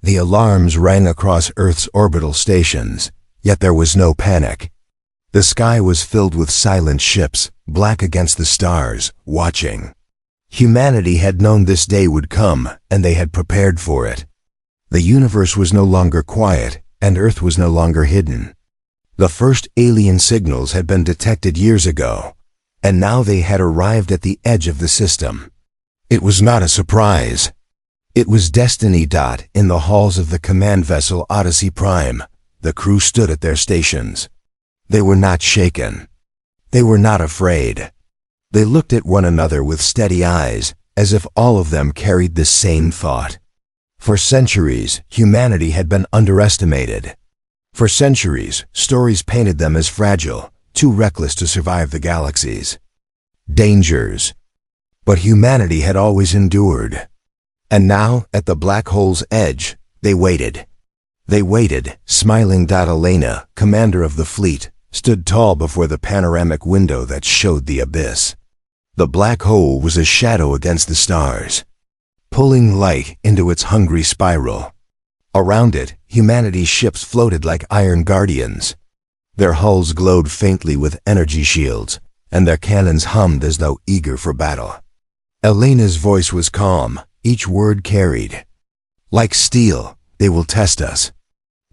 The alarms rang across Earth's orbital stations, yet there was no panic. The sky was filled with silent ships, black against the stars, watching. Humanity had known this day would come, and they had prepared for it. The universe was no longer quiet, and Earth was no longer hidden. The first alien signals had been detected years ago, and now they had arrived at the edge of the system. It was not a surprise. It was destiny. In the halls of the command vessel Odyssey Prime, the crew stood at their stations. They were not shaken. They were not afraid. They looked at one another with steady eyes, as if all of them carried the same thought. For centuries, humanity had been underestimated. For centuries, stories painted them as fragile, too reckless to survive the galaxy's dangers. But humanity had always endured. And now, at the black hole's edge, they waited. They waited, smiling. Elena, commander of the fleet, stood tall before the panoramic window that showed the abyss. The black hole was a shadow against the stars, pulling light into its hungry spiral. Around it, humanity's ships floated like iron guardians. Their hulls glowed faintly with energy shields, and their cannons hummed as though eager for battle. Elena's voice was calm, each word carried. Like steel, they will test us.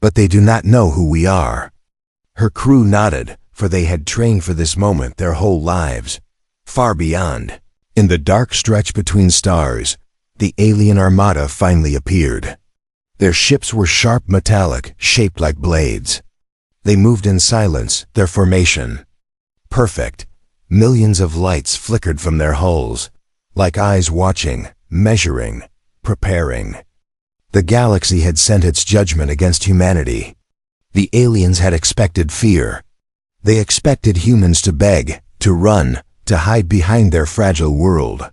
But they do not know who we are. Her crew nodded, for they had trained for this moment their whole lives. Far beyond, in the dark stretch between stars, the alien armada finally appeared. Their ships were sharp metallic, shaped like blades. They moved in silence, their formation perfect. Millions of lights flickered from their hulls, like eyes watching, measuring, preparing. The galaxy had sent its judgment against humanity. The aliens had expected fear. They expected humans to beg, to run, to hide behind their fragile world.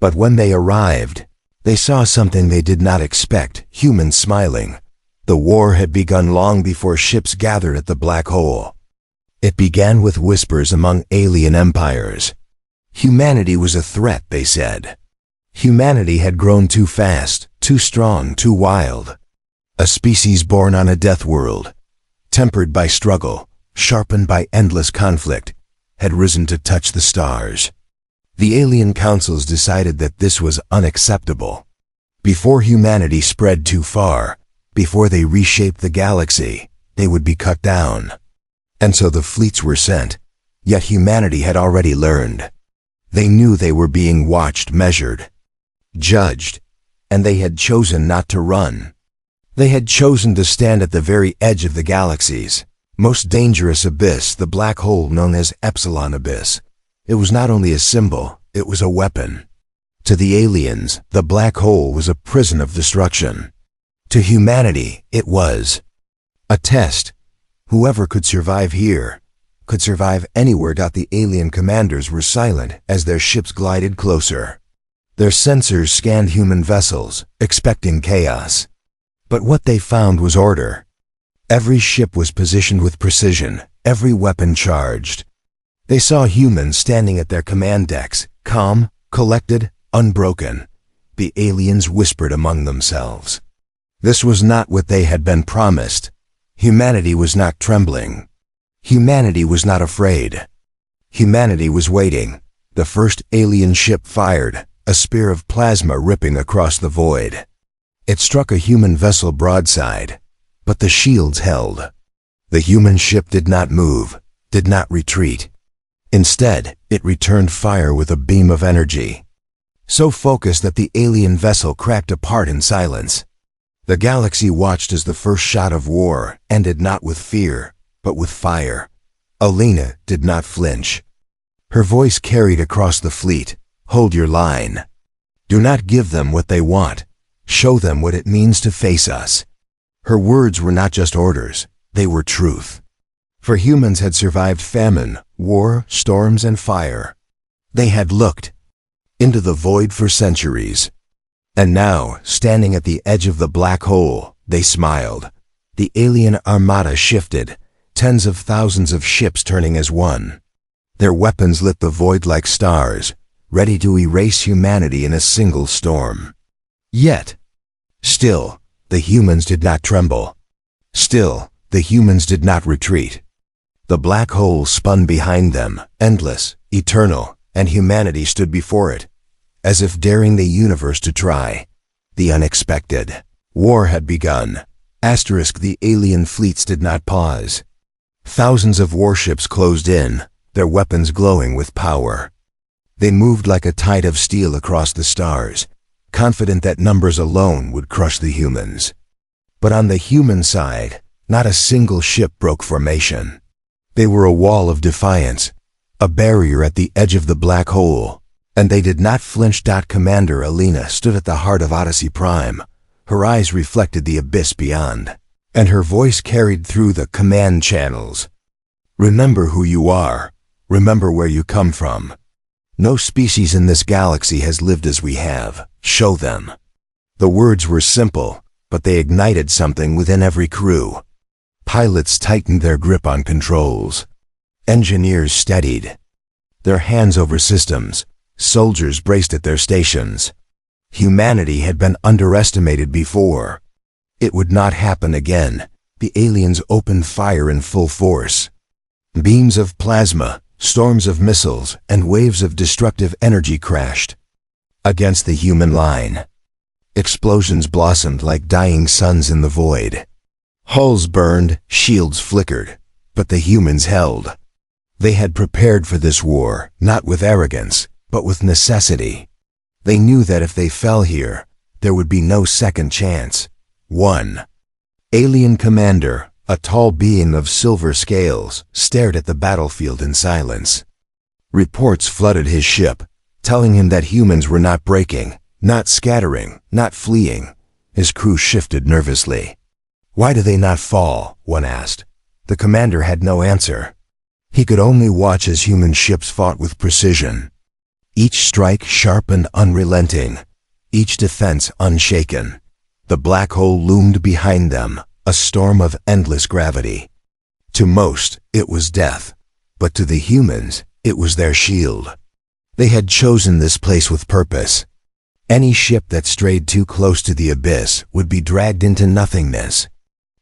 But when they arrived, they saw something they did not expect, humans smiling. The war had begun long before ships gathered at the black hole. It began with whispers among alien empires. Humanity was a threat, they said. Humanity had grown too fast, too strong, too wild. A species born on a death world, tempered by struggle, sharpened by endless conflict, had risen to touch the stars. The alien councils decided that this was unacceptable. Before humanity spread too far, before they reshaped the galaxy, they would be cut down. And so the fleets were sent, yet humanity had already learned. They knew they were being watched, measured, judged, and they had chosen not to run. They had chosen to stand at the very edge of the galaxy's most dangerous abyss, the black hole known as Epsilon Abyss. It was not only a symbol, it was a weapon. To the aliens, the black hole was a prison of destruction. To humanity, it was a test. Whoever could survive here could survive anywhere. The alien commanders were silent as their ships glided closer. Their sensors scanned human vessels, expecting chaos. But what they found was order. Every ship was positioned with precision, every weapon charged. They saw humans standing at their command decks, calm, collected, unbroken. The aliens whispered among themselves. This was not what they had been promised. Humanity was not trembling. Humanity was not afraid. Humanity was waiting. The first alien ship fired, a spear of plasma ripping across the void. It struck a human vessel broadside, but the shields held. The human ship did not move, did not retreat. Instead, it returned fire with a beam of energy, so focused that the alien vessel cracked apart in silence. The galaxy watched as the first shot of war ended not with fear, but with fire. Elena did not flinch. Her voice carried across the fleet. Hold your line. Do not give them what they want. Show them what it means to face us. Her words were not just orders, they were truth. For humans had survived famine, war, storms, and fire. They had looked into the void for centuries. And now, standing at the edge of the black hole, they smiled. The alien armada shifted, tens of thousands of ships turning as one. Their weapons lit the void like stars, ready to erase humanity in a single storm. Yet, still, the humans did not tremble. Still, the humans did not retreat. The black hole spun behind them, endless, eternal, and humanity stood before it, as if daring the universe to try the unexpected. War had begun. The alien fleets did not pause. Thousands of warships closed in, their weapons glowing with power. They moved like a tide of steel across the stars, confident that numbers alone would crush the humans. But on the human side, not a single ship broke formation. They were a wall of defiance, a barrier at the edge of the black hole, and they did not flinch. Commander Alina stood at the heart of Odyssey Prime. Her eyes reflected the abyss beyond, and her voice carried through the command channels. Remember who you are. Remember where you come from. No species in this galaxy has lived as we have. Show them. The words were simple, but they ignited something within every crew. Pilots tightened their grip on controls. Engineers steadied their hands over systems. Soldiers braced at their stations. Humanity had been underestimated before. It would not happen again. The aliens opened fire in full force. Beams of plasma, storms of missiles, and waves of destructive energy crashed against the human line. Explosions blossomed like dying suns in the void. Hulls burned, shields flickered, but the humans held. They had prepared for this war, not with arrogance, but with necessity. They knew that if they fell here, there would be no second chance. One alien commander, a tall being of silver scales, stared at the battlefield in silence. Reports flooded his ship, telling him that humans were not breaking, not scattering, not fleeing. His crew shifted nervously. Why do they not fall? One asked. The commander had no answer. He could only watch as human ships fought with precision. Each strike sharp and unrelenting, each defense unshaken. The black hole loomed behind them, a storm of endless gravity. To most, it was death, but to the humans, it was their shield. They had chosen this place with purpose. Any ship that strayed too close to the abyss would be dragged into nothingness.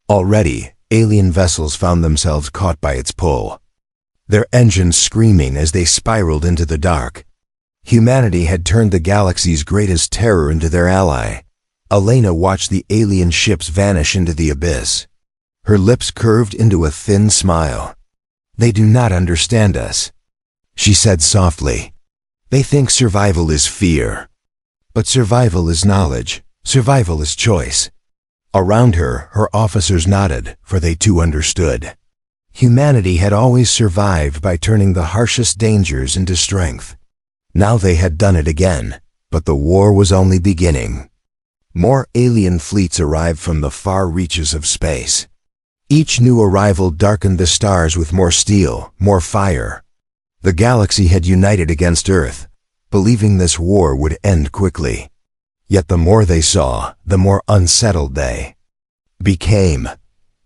Already, alien vessels found themselves caught by its pull, their engines screaming as they spiraled into the dark. Humanity had turned the galaxy's greatest terror into their ally. Elena watched the alien ships vanish into the abyss. Her lips curved into a thin smile. They do not understand us, she said softly. They think survival is fear. But survival is knowledge. Survival is choice. Around her, her officers nodded, for they too understood. Humanity had always survived by turning the harshest dangers into strength. Now they had done it again, but the war was only beginning. More alien fleets arrived from the far reaches of space. Each new arrival darkened the stars with more steel, more fire. The galaxy had united against Earth, believing this war would end quickly. Yet the more they saw, the more unsettled they became.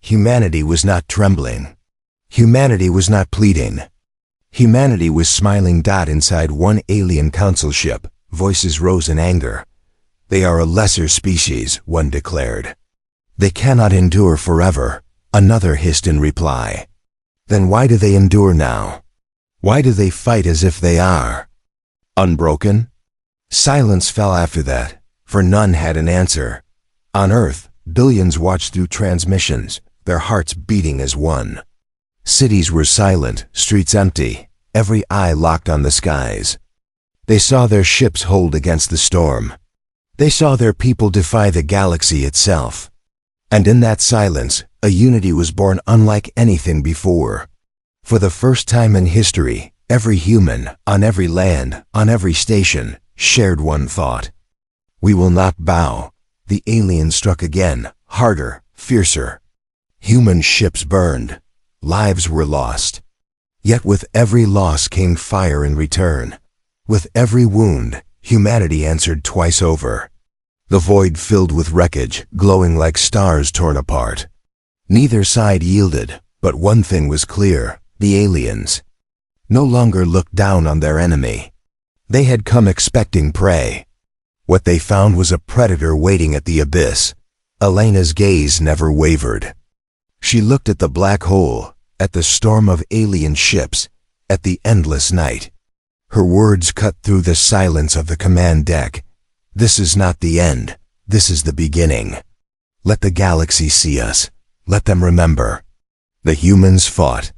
Humanity was not trembling. Humanity was not pleading. Humanity was smiling. Inside one alien council ship, voices rose in anger. They are a lesser species, one declared. They cannot endure forever, another hissed in reply. Then why do they endure now? Why do they fight as if they are unbroken? Silence fell after that, for none had an answer. On Earth, billions watched through transmissions, their hearts beating as one. Cities were silent, streets empty, every eye locked on the skies. They saw their ships hold against the storm. They saw their people defy the galaxy itself. And in that silence, a unity was born unlike anything before. For the first time in history, every human, on every land, on every station, shared one thought. We will not bow. The aliens struck again, harder, fiercer. Human ships burned. Lives were lost. Yet with every loss came fire in return. With every wound, humanity answered twice over. The void filled with wreckage, glowing like stars torn apart. Neither side yielded, but one thing was clear: the aliens no longer looked down on their enemy. They had come expecting prey. What they found was a predator waiting at the abyss, Elena's gaze never wavered. She looked at the black hole, at the storm of alien ships, at the endless night. Her words cut through the silence of the command deck. This is not the end. This is the beginning. Let the galaxy see us. Let them remember. The humans fought.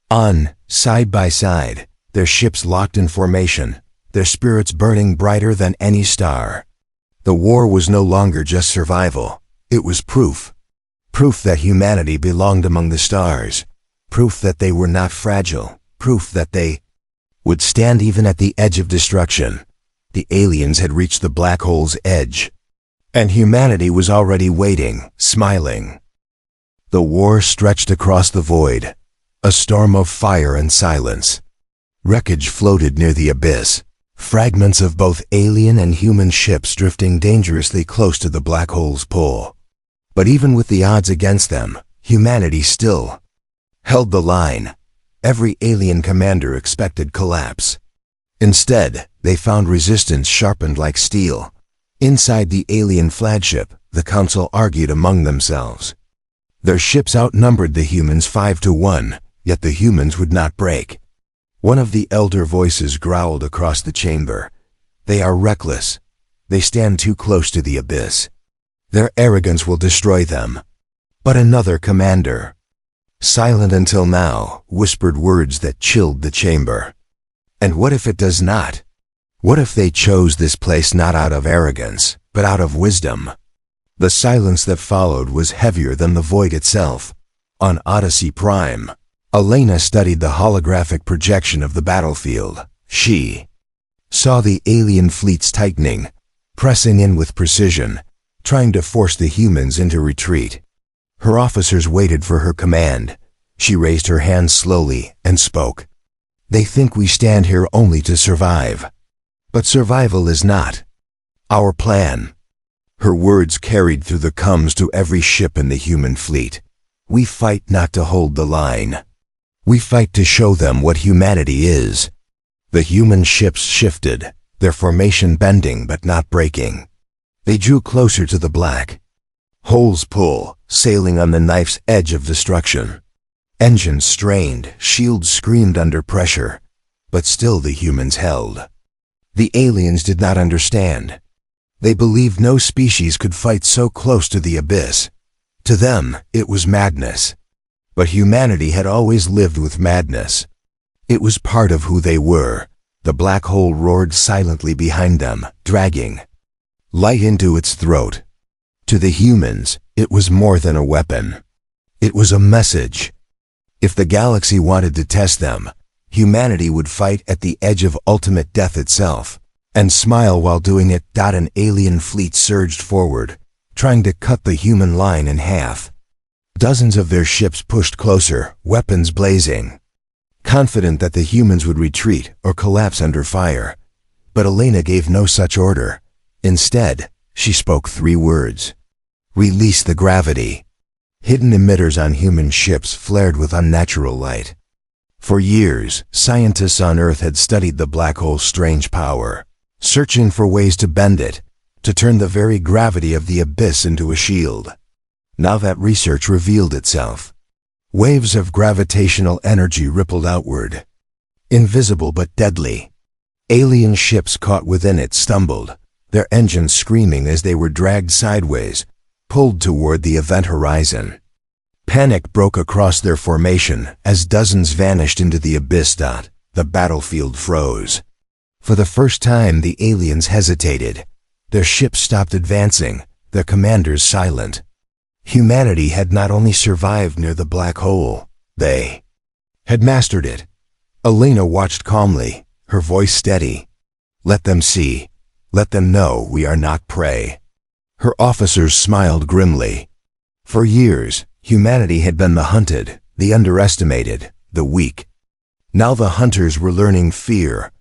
On, side by side, their ships locked in formation, their spirits burning brighter than any star. The war was no longer just survival. It was proof. Proof that humanity belonged among the stars. Proof that they were not fragile. Proof that they would stand even at the edge of destruction. The aliens had reached the black hole's edge. And humanity was already waiting, smiling. The war stretched across the void, a storm of fire and silence. Wreckage floated near the abyss, fragments of both alien and human ships drifting dangerously close to the black hole's pole. But even with the odds against them, humanity still held the line. Every alien commander expected collapse. Instead, they found resistance sharpened like steel. Inside the alien flagship, the council argued among themselves. Their ships outnumbered the humans 5-1, yet the humans would not break. One of the elder voices growled across the chamber. They are reckless. They stand too close to the abyss. Their arrogance will destroy them. But another commander, silent until now, whispered words that chilled the chamber. And what if it does not? What if they chose this place not out of arrogance, but out of wisdom? The silence that followed was heavier than the void itself. On Odyssey Prime, Elena studied the holographic projection of the battlefield. She saw the alien fleets tightening, pressing in with precision, trying to force the humans into retreat. Her officers waited for her command. She raised her hand slowly and spoke. They think we stand here only to survive. But survival is not our plan. Her words carried through the coms to every ship in the human fleet. We fight not to hold the line. We fight to show them what humanity is. The human ships shifted, their formation bending but not breaking. They drew closer to the black hole's pull, sailing on the knife's edge of destruction. Engines strained, shields screamed under pressure, but still the humans held. The aliens did not understand. They believed no species could fight so close to the abyss. To them, it was madness. But humanity had always lived with madness. It was part of who they were. The black hole roared silently behind them, dragging light into its throat. To the humans, it was more than a weapon. It was a message. If the galaxy wanted to test them, humanity would fight at the edge of ultimate death itself, and smile while doing it. An alien fleet surged forward, trying to cut the human line in half. Dozens of their ships pushed closer, weapons blazing, confident that the humans would retreat or collapse under fire. But Elena gave no such order. Instead, she spoke 3 words. Release the gravity. Hidden emitters on human ships flared with unnatural light. For years, scientists on Earth had studied the black hole's strange power, searching for ways to bend it, to turn the very gravity of the abyss into a shield. Now that research revealed itself. Waves of gravitational energy rippled outward, invisible but deadly. Alien ships caught within it stumbled, their engines screaming as they were dragged sideways, pulled toward the event horizon. Panic broke across their formation as dozens vanished into the abyss. The battlefield froze. For the first time, the aliens hesitated. Their ships stopped advancing, their commanders silent. Humanity had not only survived near the black hole, they had mastered it. Elena watched calmly, her voice steady. Let them see. Let them know we are not prey. Her officers smiled grimly. For years, humanity had been the hunted, the underestimated, the weak. Now the hunters were learning fear.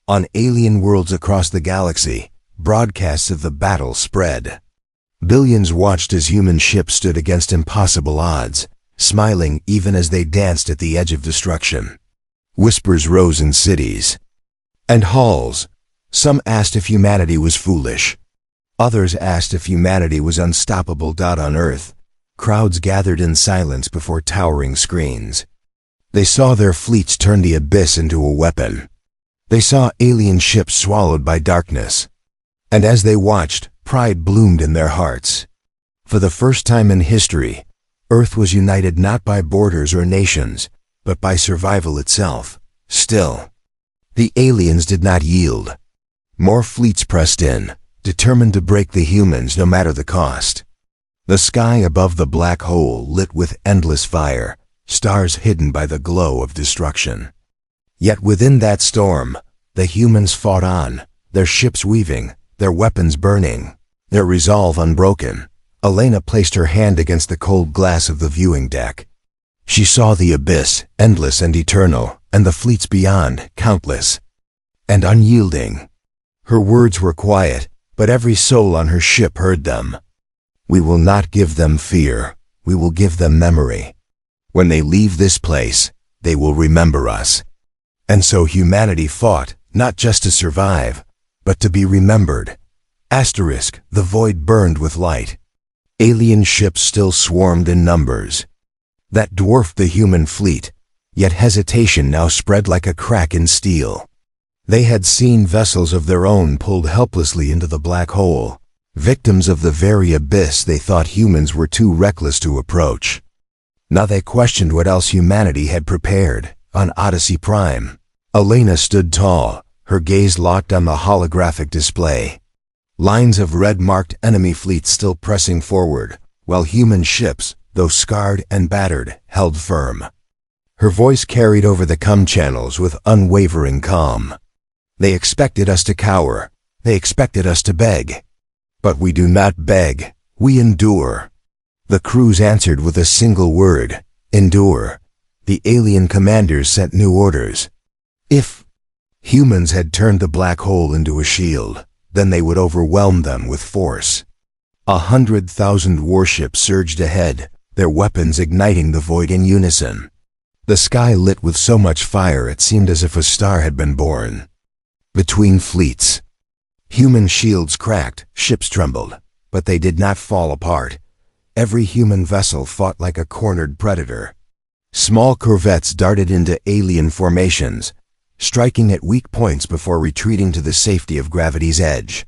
On alien worlds across the galaxy, broadcasts of the battle spread. Billions watched as human ships stood against impossible odds, smiling even as they danced at the edge of destruction. Whispers rose in cities and halls. Some asked if humanity was foolish. Others asked if humanity was unstoppable. On Earth, crowds gathered in silence before towering screens. They saw their fleets turn the abyss into a weapon. They saw alien ships swallowed by darkness. And as they watched, pride bloomed in their hearts. For the first time in history, Earth was united not by borders or nations, but by survival itself. Still, the aliens did not yield. More fleets pressed in, determined to break the humans no matter the cost. The sky above the black hole lit with endless fire, stars hidden by the glow of destruction. Yet within that storm, the humans fought on, their ships weaving, their weapons burning, their resolve unbroken. Elena placed her hand against the cold glass of the viewing deck. She saw the abyss, endless and eternal, and the fleets beyond, countless and unyielding. Her words were quiet, but every soul on her ship heard them. We will not give them fear, we will give them memory. When they leave this place, they will remember us. And so humanity fought, not just to survive, but to be remembered. Asterisk, the void burned with light. Alien ships still swarmed in numbers that dwarfed the human fleet, yet hesitation now spread like a crack in steel. They had seen vessels of their own pulled helplessly into the black hole, victims of the very abyss they thought humans were too reckless to approach. Now they questioned what else humanity had prepared. On Odyssey Prime, Elena stood tall, her gaze locked on the holographic display. Lines of red-marked enemy fleets still pressing forward, while human ships, though scarred and battered, held firm. Her voice carried over the comm channels with unwavering calm. They expected us to cower. They expected us to beg. But we do not beg. We endure. The crews answered with a single word: endure. The alien commanders sent new orders. If humans had turned the black hole into a shield, then they would overwhelm them with force. 100,000 warships surged ahead, their weapons igniting the void in unison. The sky lit with so much fire it seemed as if a star had been born. Between fleets, human shields cracked, ships trembled, but they did not fall apart. Every human vessel fought like a cornered predator. Small corvettes darted into alien formations, striking at weak points before retreating to the safety of gravity's edge.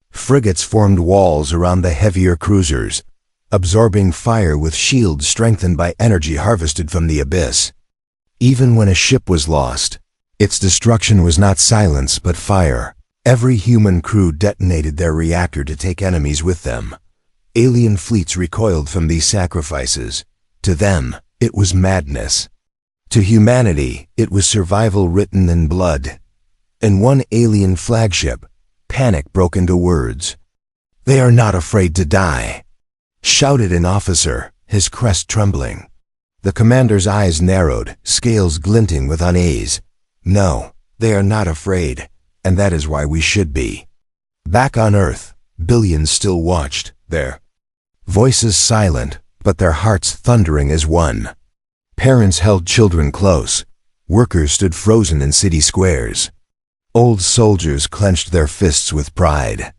Frigates formed walls around the heavier cruisers, absorbing fire with shields strengthened by energy harvested from the abyss. Even when a ship was lost, its destruction was not silence but fire. Every human crew detonated their reactor to take enemies with them. Alien fleets recoiled from these sacrifices. To them, it was madness. To humanity, it was survival written in blood. In one alien flagship, panic broke into words. "They are not afraid to die," shouted an officer, his crest trembling. The commander's eyes narrowed, scales glinting with unease. "No, they are not afraid, and that is why we should be." Back on Earth, billions still watched, their voices silent, but their hearts thundering as one. Parents held children close. Workers stood frozen in city squares. Old soldiers clenched their fists with pride.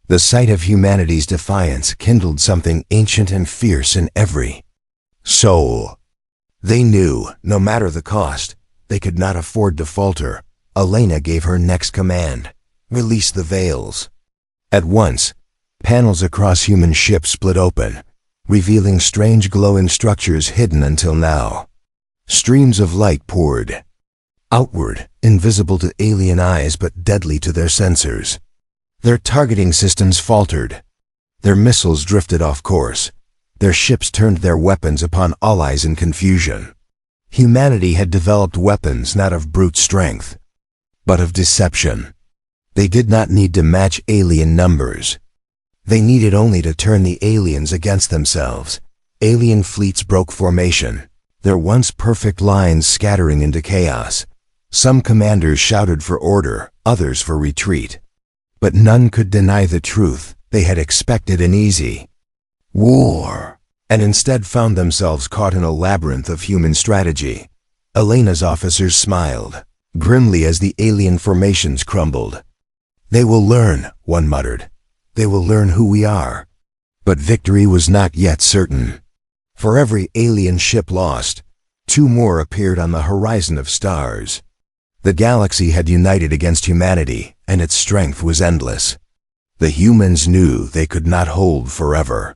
The sight of humanity's defiance kindled something ancient and fierce in every soul. They knew, no matter the cost, they could not afford to falter. Elena gave her next command: release the veils. At once, panels across human ships split open, revealing strange glowing structures hidden until now. Streams of light poured outward, invisible to alien eyes but deadly to their sensors. Their targeting systems faltered. Their missiles drifted off course. Their ships turned their weapons upon allies in confusion. Humanity had developed weapons not of brute strength, but of deception. They did not need to match alien numbers. They needed only to turn the aliens against themselves. Alien fleets broke formation, their once perfect lines scattering into chaos. Some commanders shouted for order, others for retreat. But none could deny the truth. They had expected an easy war, and instead found themselves caught in a labyrinth of human strategy. Elena's officers smiled grimly as the alien formations crumbled. "They will learn," one muttered. They will learn who we are. But victory was not yet certain. For every alien ship lost, 2 more appeared on the horizon of stars. The galaxy had united against humanity, and its strength was endless. The humans knew they could not hold forever.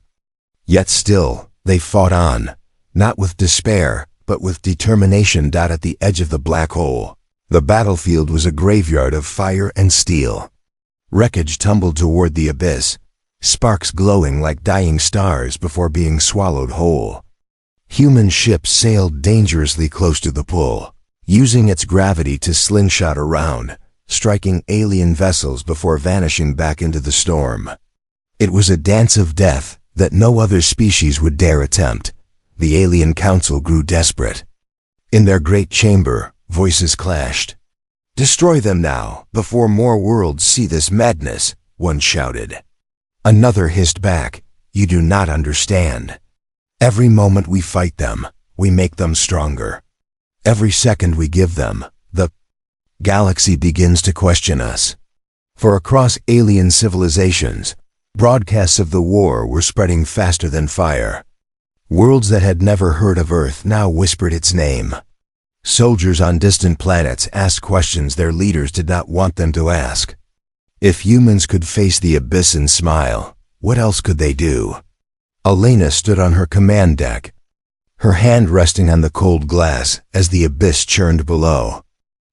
Yet still, they fought on, not with despair, but with determination. At the edge of the black hole, the battlefield was a graveyard of fire and steel. Wreckage tumbled toward the abyss, sparks glowing like dying stars before being swallowed whole. Human ships sailed dangerously close to the pull, using its gravity to slingshot around, striking alien vessels before vanishing back into the storm. It was a dance of death that no other species would dare attempt. The alien council grew desperate. In their great chamber, voices clashed. "Destroy them now, before more worlds see this madness," one shouted. Another hissed back, "You do not understand. Every moment we fight them, we make them stronger. Every second we give them, the galaxy begins to question us." For across alien civilizations, broadcasts of the war were spreading faster than fire. Worlds that had never heard of Earth now whispered its name. Soldiers on distant planets asked questions their leaders did not want them to ask. If humans could face the abyss and smile, what else could they do? Elena stood on her command deck, her hand resting on the cold glass as the abyss churned below.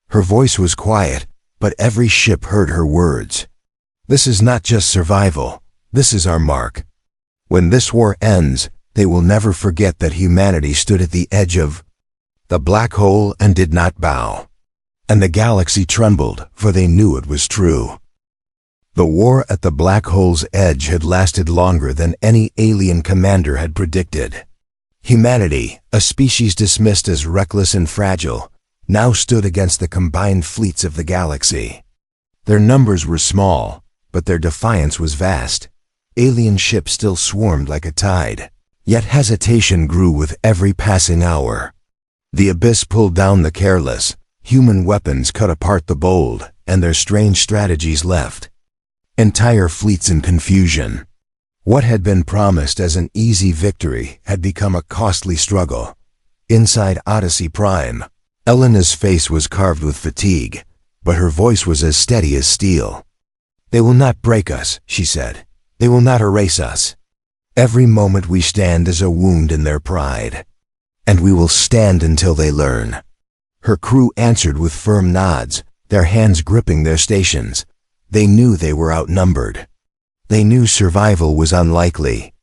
Her voice was quiet, but every ship heard her words. "This is not just survival, this is our mark. When this war ends, they will never forget that humanity stood at the edge of the black hole and did not bow." And the galaxy trembled, for they knew it was true. The war at the black hole's edge had lasted longer than any alien commander had predicted. Humanity, a species dismissed as reckless and fragile, now stood against the combined fleets of the galaxy. Their numbers were small, but their defiance was vast. Alien ships still swarmed like a tide, yet hesitation grew with every passing hour. The abyss pulled down the careless, human weapons cut apart the bold, and their strange strategies left entire fleets in confusion. What had been promised as an easy victory had become a costly struggle. Inside Odyssey Prime, Elena's face was carved with fatigue, but her voice was as steady as steel. "They will not break us," she said. "They will not erase us. Every moment we stand is a wound in their pride. And we will stand until they learn." Her crew answered with firm nods, their hands gripping their stations. They knew they were outnumbered. They knew survival was unlikely.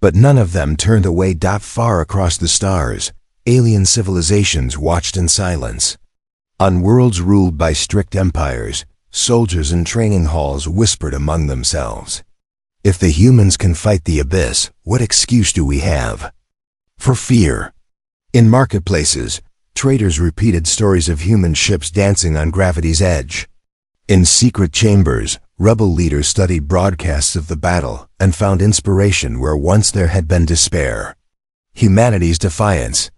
But none of them turned away. Far across the stars, alien civilizations watched in silence. On worlds ruled by strict empires, soldiers in training halls whispered among themselves. "If the humans can fight the abyss, what excuse do we have for fear?" In marketplaces, traders repeated stories of human ships dancing on gravity's edge. In secret chambers, rebel leaders studied broadcasts of the battle and found inspiration where once there had been despair. Humanity's defiance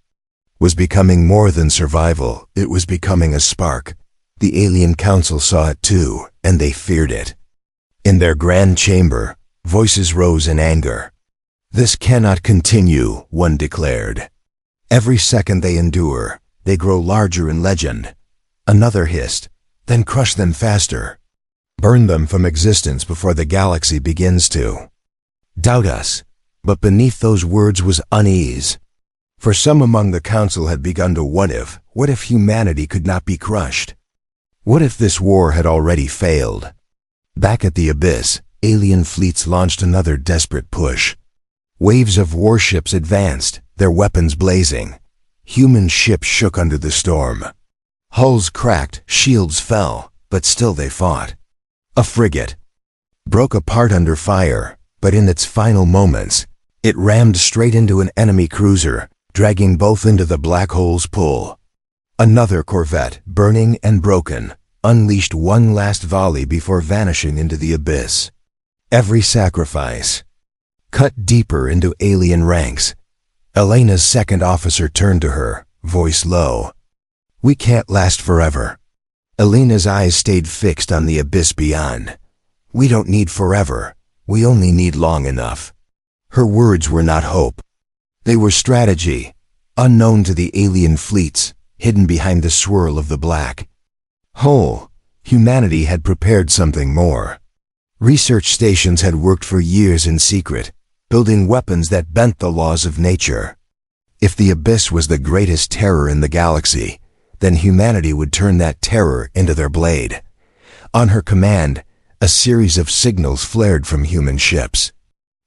was becoming more than survival, it was becoming a spark. The alien council saw it too, and they feared it. In their grand chamber, voices rose in anger. "This cannot continue," one declared. "Every second they endure, they grow larger in legend." Another hissed, "Then crush them faster. Burn them from existence before the galaxy begins to doubt us." But beneath those words was unease. For some among the council had begun to what if humanity could not be crushed? What if this war had already failed? Back at the abyss, alien fleets launched another desperate push. Waves of warships advanced, their weapons blazing. Human ships shook under the storm. Hulls cracked, shields fell, but still they fought. A frigate broke apart under fire, but in its final moments, it rammed straight into an enemy cruiser, dragging both into the black hole's pull. Another corvette, burning and broken, unleashed one last volley before vanishing into the abyss. Every sacrifice cut deeper into alien ranks. Elena's second officer turned to her, voice low. "We can't last forever." Elena's eyes stayed fixed on the abyss beyond. "We don't need forever. We only need long enough. Her words were not hope. They were strategy, unknown to the alien fleets, hidden behind the swirl of the black hole. Humanity had prepared something more. Research stations had worked for years in secret, building weapons that bent the laws of nature. If the abyss was the greatest terror in the galaxy, then humanity would turn that terror into their blade. On her command, a series of signals flared from human ships.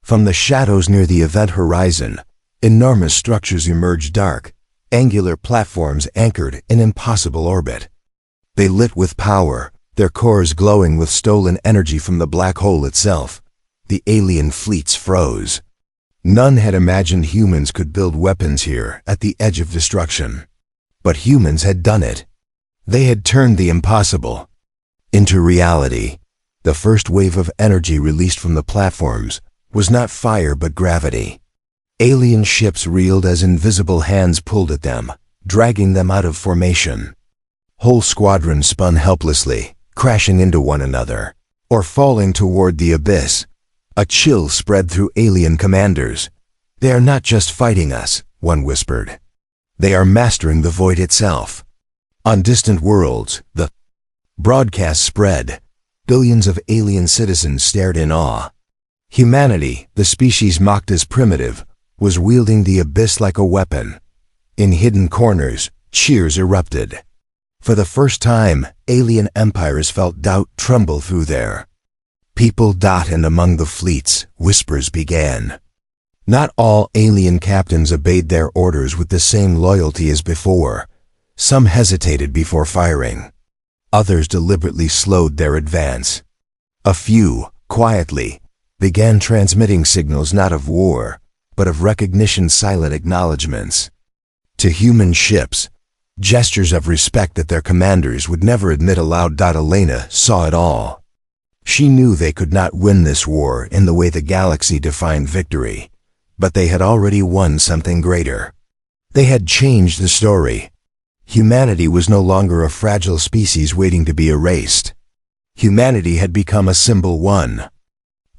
From the shadows near the event horizon, enormous structures emerged, dark, angular platforms anchored in impossible orbit. They lit with power, their cores glowing with stolen energy from the black hole itself. The alien fleets froze. None had imagined humans could build weapons here at the edge of destruction. But humans had done it. They had turned the impossible into reality. The first wave of energy released from the platforms was not fire but gravity. Alien ships reeled as invisible hands pulled at them, dragging them out of formation. Whole squadrons spun helplessly, crashing into one another, or falling toward the abyss. A chill spread through alien commanders. "They are not just fighting us," one whispered. "They are mastering the void itself." On distant worlds, the broadcast spread. Billions of alien citizens stared in awe. Humanity, the species mocked as primitive, was wielding the abyss like a weapon. In hidden corners, cheers erupted. For the first time, alien empires felt doubt tremble through their people. And among the fleets, whispers began. Not all alien captains obeyed their orders with the same loyalty as before. Some hesitated before firing. Others deliberately slowed their advance. A few, quietly, began transmitting signals not of war, but of recognition, silent acknowledgments. To human ships, gestures of respect that their commanders would never admit aloud. Elena saw it all. She knew they could not win this war in the way the galaxy defined victory, but they had already won something greater. They had changed the story. Humanity was no longer a fragile species waiting to be erased. Humanity had become a symbol, one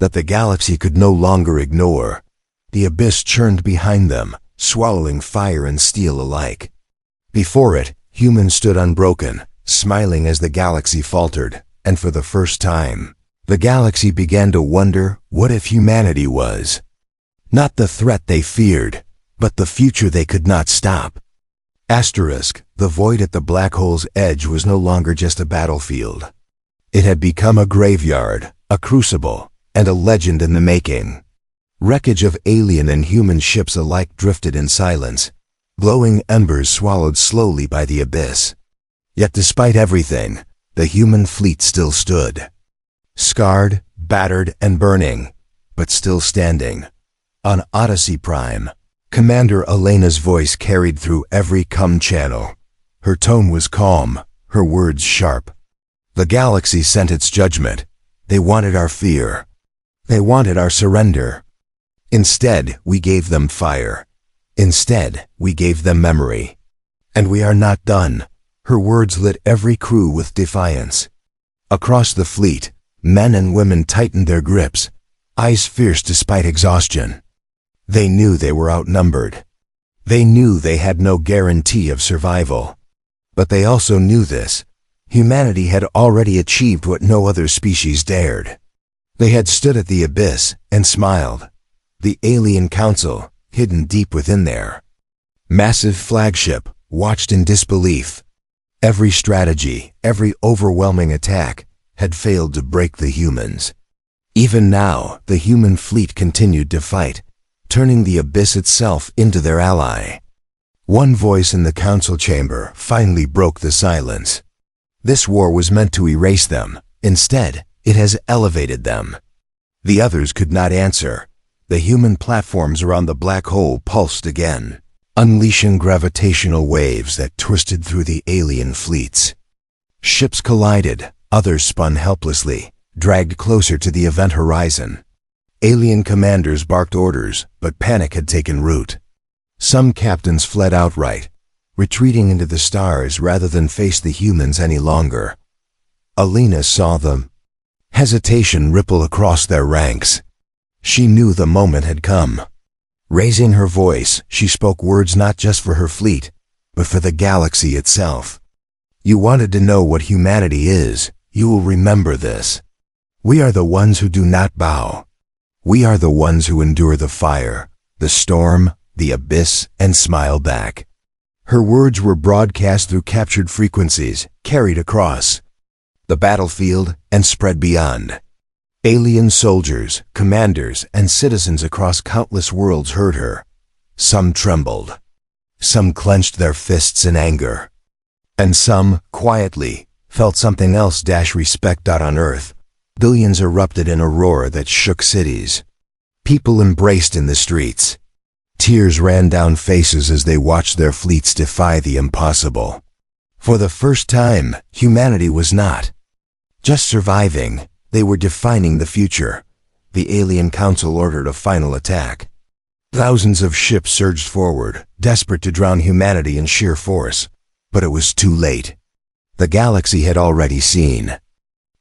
that the galaxy could no longer ignore. The abyss churned behind them, swallowing fire and steel alike. Before it, humans stood unbroken, smiling as the galaxy faltered, and for the first time, the galaxy began to wonder, what if humanity was not the threat they feared, but the future they could not stop? The void at the black hole's edge was no longer just a battlefield. It had become a graveyard, a crucible, and a legend in the making. Wreckage of alien and human ships alike drifted in silence, glowing embers swallowed slowly by the abyss. Yet despite everything, the human fleet still stood. Scarred, battered, and burning, but still standing. On Odyssey Prime, Commander Elena's voice carried through every comm channel. Her tone was calm, her words sharp. The galaxy sent its judgment. They wanted our fear. They wanted our surrender. Instead, we gave them fire. Instead, we gave them memory. And we are not done. Her words lit every crew with defiance. Across the fleet, men and women tightened their grips, eyes fierce despite exhaustion. They knew they were outnumbered. They knew they had no guarantee of survival. But they also knew this. Humanity had already achieved what no other species dared. They had stood at the abyss and smiled. The alien council, hidden deep within their massive flagship, watched in disbelief. Every strategy, every overwhelming attack, had failed to break the humans. Even now, the human fleet continued to fight, turning the abyss itself into their ally. One voice in the council chamber finally broke the silence. This war was meant to erase them. Instead, it has elevated them. The others could not answer. The human platforms around the black hole pulsed again, unleashing gravitational waves that twisted through the alien fleets. Ships collided, others spun helplessly, dragged closer to the event horizon. Alien commanders barked orders, but panic had taken root. Some captains fled outright, retreating into the stars rather than face the humans any longer. Elena saw them. Hesitation ripple across their ranks. She knew the moment had come. Raising her voice, she spoke words not just for her fleet, but for the galaxy itself. You wanted to know what humanity is. You will remember this. We are the ones who do not bow. We are the ones who endure the fire, the storm, the abyss, and smile back. Her words were broadcast through captured frequencies, carried across the battlefield and spread beyond. Alien soldiers, commanders, and citizens across countless worlds heard her. Some trembled. Some clenched their fists in anger. And some, quietly, felt something else. Respect. On Earth, billions erupted in a roar that shook cities. People embraced in the streets. Tears ran down faces as they watched their fleets defy the impossible. For the first time, humanity was not just surviving, they were defining the future. The Alien Council ordered a final attack. Thousands of ships surged forward, desperate to drown humanity in sheer force. But it was too late. The galaxy had already seen.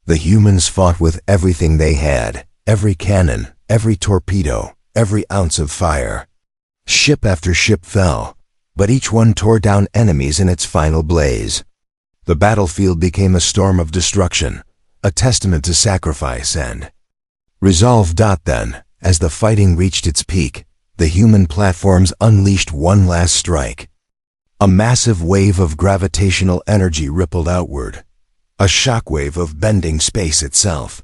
The humans fought with everything they had, every cannon, every torpedo, every ounce of fire. Ship after ship fell, but each one tore down enemies in its final blaze. The battlefield became a storm of destruction, a testament to sacrifice and resolve. Then, as the fighting reached its peak, the human platforms unleashed one last strike. A massive wave of gravitational energy rippled outward, a shockwave of bending space itself.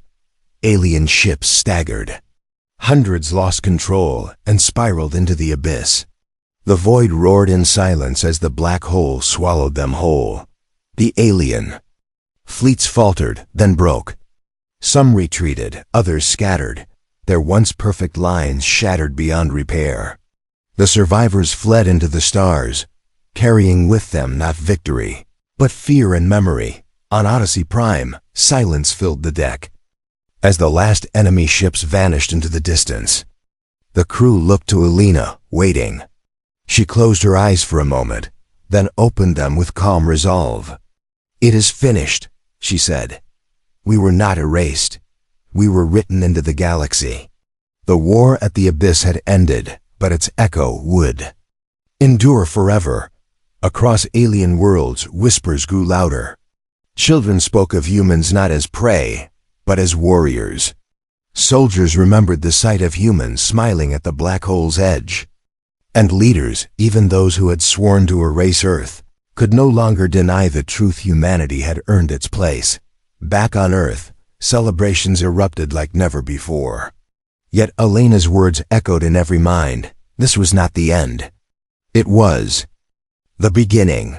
Alien ships staggered. Hundreds lost control and spiraled into the abyss. The void roared in silence as the black hole swallowed them whole. The alien fleets faltered, then broke. Some retreated, others scattered, their once perfect lines shattered beyond repair. The survivors fled into the stars, carrying with them not victory, but fear and memory. On Odyssey Prime, silence filled the deck. As the last enemy ships vanished into the distance, the crew looked to Elena, waiting. She closed her eyes for a moment, then opened them with calm resolve. "It is finished," she said. "We were not erased. We were written into the galaxy." The war at the abyss had ended, but its echo would endure forever. Across alien worlds, whispers grew louder. Children spoke of humans not as prey, but as warriors. Soldiers remembered the sight of humans smiling at the black hole's edge. And leaders, even those who had sworn to erase Earth, could no longer deny the truth. Humanity had earned its place. Back on Earth, celebrations erupted like never before. Yet Elena's words echoed in every mind. This was not the end. It was the beginning.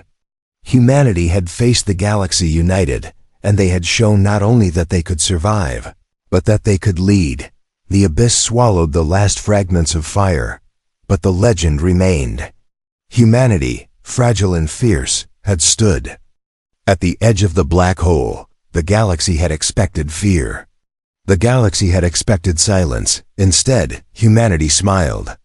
Humanity had faced the galaxy united, and they had shown not only that they could survive, but that they could lead. The abyss swallowed the last fragments of fire, but the legend remained. Humanity, fragile and fierce, had stood. At the edge of the black hole, the galaxy had expected fear. The galaxy had expected silence. Instead, humanity smiled.